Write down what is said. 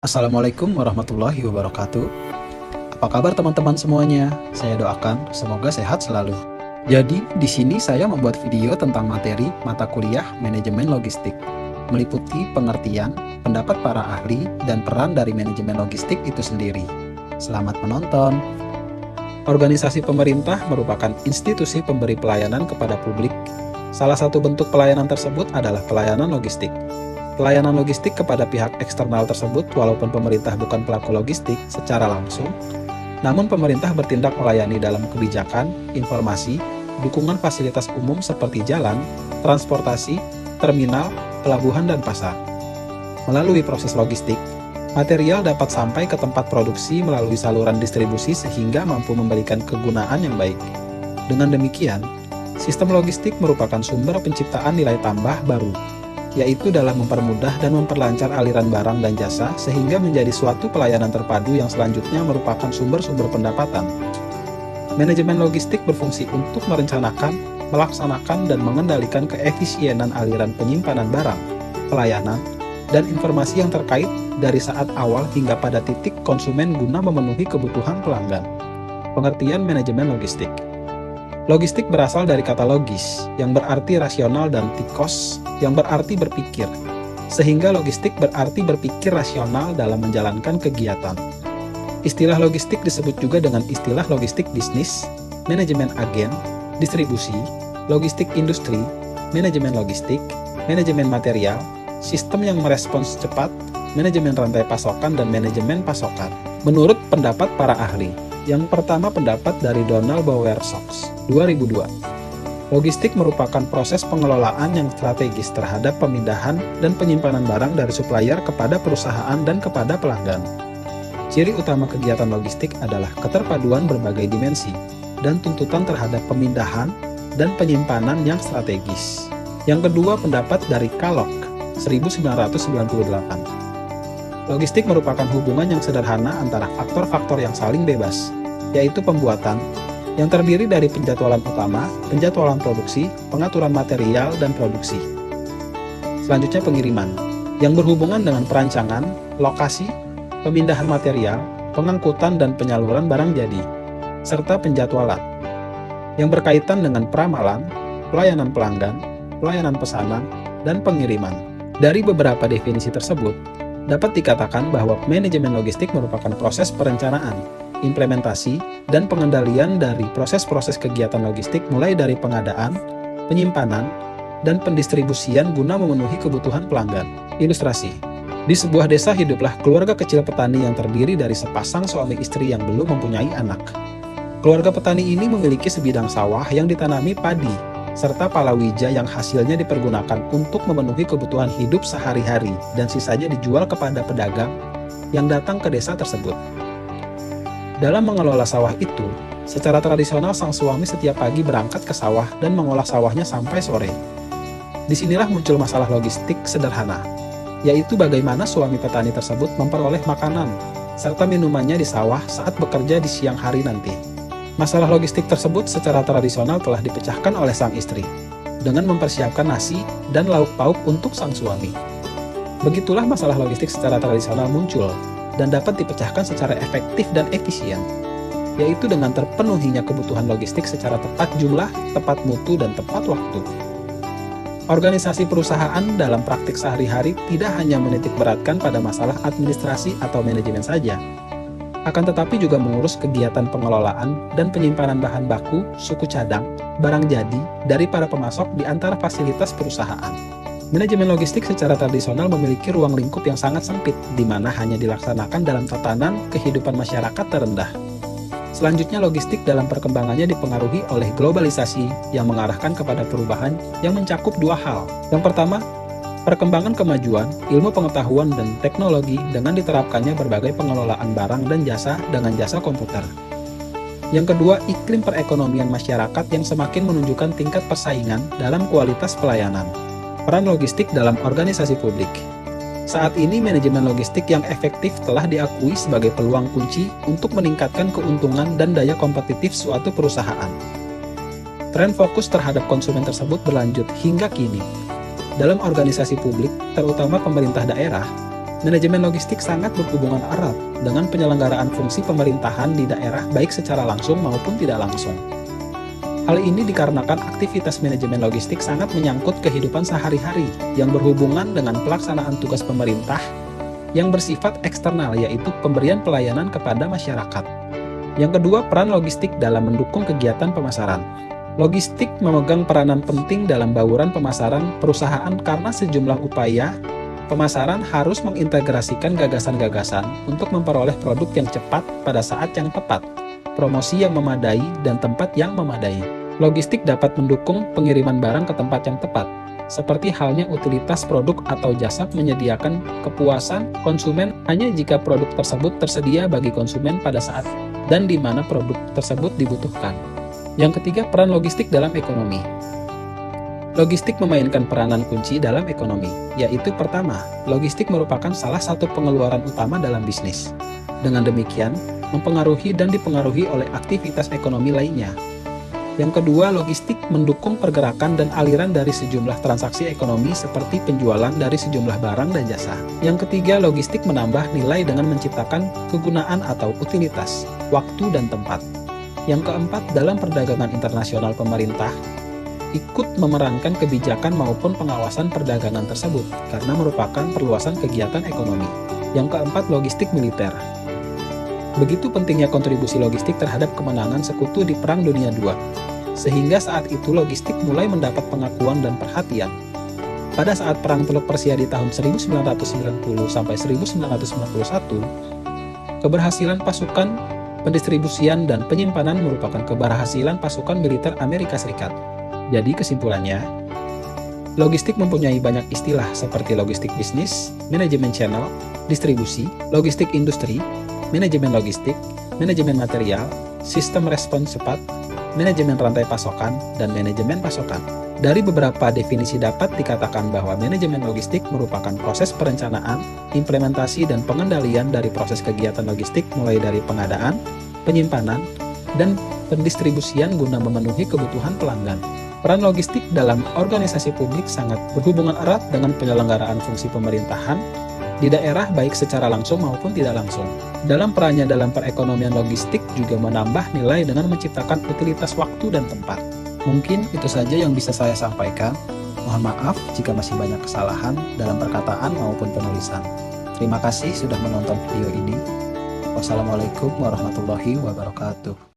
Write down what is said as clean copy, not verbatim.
Assalamualaikum warahmatullahi wabarakatuh. Apa kabar teman-teman semuanya? Saya doakan semoga sehat selalu. Jadi, di sini saya membuat video tentang materi mata kuliah manajemen logistik, meliputi pengertian, pendapat para ahli, dan peran dari manajemen logistik itu sendiri. Selamat menonton. Organisasi pemerintah merupakan institusi pemberi pelayanan kepada publik. Salah satu bentuk pelayanan tersebut adalah pelayanan logistik. Pelayanan logistik kepada pihak eksternal tersebut, walaupun pemerintah bukan pelaku logistik secara langsung, namun pemerintah bertindak melayani dalam kebijakan, informasi, dukungan fasilitas umum seperti jalan, transportasi, terminal, pelabuhan, dan pasar. Melalui proses logistik, material dapat sampai ke tempat produksi melalui saluran distribusi sehingga mampu memberikan kegunaan yang baik. Dengan demikian, sistem logistik merupakan sumber penciptaan nilai tambah baru, yaitu dalam mempermudah dan memperlancar aliran barang dan jasa sehingga menjadi suatu pelayanan terpadu yang selanjutnya merupakan sumber-sumber pendapatan. Manajemen logistik berfungsi untuk merencanakan, melaksanakan, dan mengendalikan keefisienan aliran penyimpanan barang, pelayanan, dan informasi yang terkait dari saat awal hingga pada titik konsumen guna memenuhi kebutuhan pelanggan. Pengertian manajemen logistik. Logistik berasal dari kata logis, yang berarti rasional, dan tikos, yang berarti berpikir. Sehingga logistik berarti berpikir rasional dalam menjalankan kegiatan. Istilah logistik disebut juga dengan istilah logistik bisnis, manajemen agen, distribusi, logistik industri, manajemen logistik, manajemen material, sistem yang merespons cepat, manajemen rantai pasokan, dan manajemen pasokan. Menurut pendapat para ahli, yang pertama pendapat dari Donald Bowersox, 2002. Logistik merupakan proses pengelolaan yang strategis terhadap pemindahan dan penyimpanan barang dari supplier kepada perusahaan dan kepada pelanggan. Ciri utama kegiatan logistik adalah keterpaduan berbagai dimensi dan tuntutan terhadap pemindahan dan penyimpanan yang strategis. Yang kedua pendapat dari Kalok, 1998. Logistik merupakan hubungan yang sederhana antara faktor-faktor yang saling bebas, yaitu pembuatan, yang terdiri dari penjadwalan utama, penjadwalan produksi, pengaturan material, dan produksi. Selanjutnya pengiriman, yang berhubungan dengan perancangan, lokasi, pemindahan material, pengangkutan dan penyaluran barang jadi, serta penjadwalan, yang berkaitan dengan pramalan, pelayanan pelanggan, pelayanan pesanan, dan pengiriman. Dari beberapa definisi tersebut, dapat dikatakan bahwa manajemen logistik merupakan proses perencanaan, implementasi, dan pengendalian dari proses-proses kegiatan logistik mulai dari pengadaan, penyimpanan, dan pendistribusian guna memenuhi kebutuhan pelanggan. Ilustrasi. Di sebuah desa hiduplah keluarga kecil petani yang terdiri dari sepasang suami istri yang belum mempunyai anak. Keluarga petani ini memiliki sebidang sawah yang ditanami padi, serta palawija yang hasilnya dipergunakan untuk memenuhi kebutuhan hidup sehari-hari dan sisanya dijual kepada pedagang yang datang ke desa tersebut. Dalam mengelola sawah itu, secara tradisional sang suami setiap pagi berangkat ke sawah dan mengolah sawahnya sampai sore. Disinilah muncul masalah logistik sederhana, yaitu bagaimana suami petani tersebut memperoleh makanan serta minumannya di sawah saat bekerja di siang hari nanti. Masalah logistik tersebut secara tradisional telah dipecahkan oleh sang istri dengan mempersiapkan nasi dan lauk pauk untuk sang suami. Begitulah masalah logistik secara tradisional muncul dan dapat dipecahkan secara efektif dan efisien, yaitu dengan terpenuhinya kebutuhan logistik secara tepat jumlah, tepat mutu, dan tepat waktu. Organisasi perusahaan dalam praktik sehari-hari tidak hanya menitik beratkan pada masalah administrasi atau manajemen saja, akan tetapi juga mengurus kegiatan pengelolaan dan penyimpanan bahan baku, suku cadang, barang jadi dari para pemasok di antara fasilitas perusahaan. Manajemen logistik secara tradisional memiliki ruang lingkup yang sangat sempit, di mana hanya dilaksanakan dalam tatanan kehidupan masyarakat terendah. Selanjutnya, logistik dalam perkembangannya dipengaruhi oleh globalisasi yang mengarahkan kepada perubahan yang mencakup dua hal. Yang pertama, perkembangan kemajuan, ilmu pengetahuan, dan teknologi dengan diterapkannya berbagai pengelolaan barang dan jasa dengan jasa komputer. Yang kedua, iklim perekonomian masyarakat yang semakin menunjukkan tingkat persaingan dalam kualitas pelayanan. Peran logistik dalam organisasi publik. Saat ini manajemen logistik yang efektif telah diakui sebagai peluang kunci untuk meningkatkan keuntungan dan daya kompetitif suatu perusahaan. Tren fokus terhadap konsumen tersebut berlanjut hingga kini. Dalam organisasi publik, terutama pemerintah daerah, Manajemen logistik sangat berhubungan erat dengan penyelenggaraan fungsi pemerintahan di daerah baik secara langsung maupun tidak langsung. Hal ini dikarenakan aktivitas manajemen logistik sangat menyangkut kehidupan sehari-hari yang berhubungan dengan pelaksanaan tugas pemerintah yang bersifat eksternal, yaitu pemberian pelayanan kepada masyarakat. Yang kedua, peran logistik dalam mendukung kegiatan pemasaran. Logistik memegang peranan penting dalam bauran pemasaran perusahaan karena sejumlah upaya pemasaran harus mengintegrasikan gagasan-gagasan untuk memperoleh produk yang cepat pada saat yang tepat, promosi yang memadai, dan tempat yang memadai. Logistik dapat mendukung pengiriman barang ke tempat yang tepat, seperti halnya utilitas produk atau jasa menyediakan kepuasan konsumen hanya jika produk tersebut tersedia bagi konsumen pada saat dan di mana produk tersebut dibutuhkan. Yang ketiga, peran logistik dalam ekonomi. Logistik memainkan peranan kunci dalam ekonomi, yaitu pertama, logistik merupakan salah satu pengeluaran utama dalam bisnis. Dengan demikian, mempengaruhi dan dipengaruhi oleh aktivitas ekonomi lainnya. Yang kedua, logistik mendukung pergerakan dan aliran dari sejumlah transaksi ekonomi seperti penjualan dari sejumlah barang dan jasa. Yang ketiga, logistik menambah nilai dengan menciptakan kegunaan atau utilitas, waktu dan tempat. Yang keempat, dalam perdagangan internasional pemerintah ikut memerankan kebijakan maupun pengawasan perdagangan tersebut karena merupakan perluasan kegiatan ekonomi. Yang keempat, logistik militer. Begitu pentingnya kontribusi logistik terhadap kemenangan sekutu di Perang Dunia II, sehingga saat itu logistik mulai mendapat pengakuan dan perhatian. Pada saat Perang Teluk Persia di tahun 1990 sampai 1991, keberhasilan pasukan pendistribusian dan penyimpanan merupakan keberhasilan pasukan militer Amerika Serikat. Jadi kesimpulannya, logistik mempunyai banyak istilah seperti logistik bisnis, manajemen channel, distribusi, logistik industri, manajemen logistik, manajemen material, sistem respons cepat, manajemen rantai pasokan, dan manajemen pasokan. Dari beberapa definisi dapat dikatakan bahwa manajemen logistik merupakan proses perencanaan, implementasi, dan pengendalian dari proses kegiatan logistik mulai dari pengadaan, penyimpanan, dan pendistribusian guna memenuhi kebutuhan pelanggan. Peran logistik dalam organisasi publik sangat berhubungan erat dengan penyelenggaraan fungsi pemerintahan di daerah baik secara langsung maupun tidak langsung. Dalam perannya dalam perekonomian, logistik juga menambah nilai dengan menciptakan utilitas waktu dan tempat. Mungkin itu saja yang bisa saya sampaikan. Mohon maaf jika masih banyak kesalahan dalam perkataan maupun penulisan. Terima kasih sudah menonton video ini. Wassalamualaikum warahmatullahi wabarakatuh.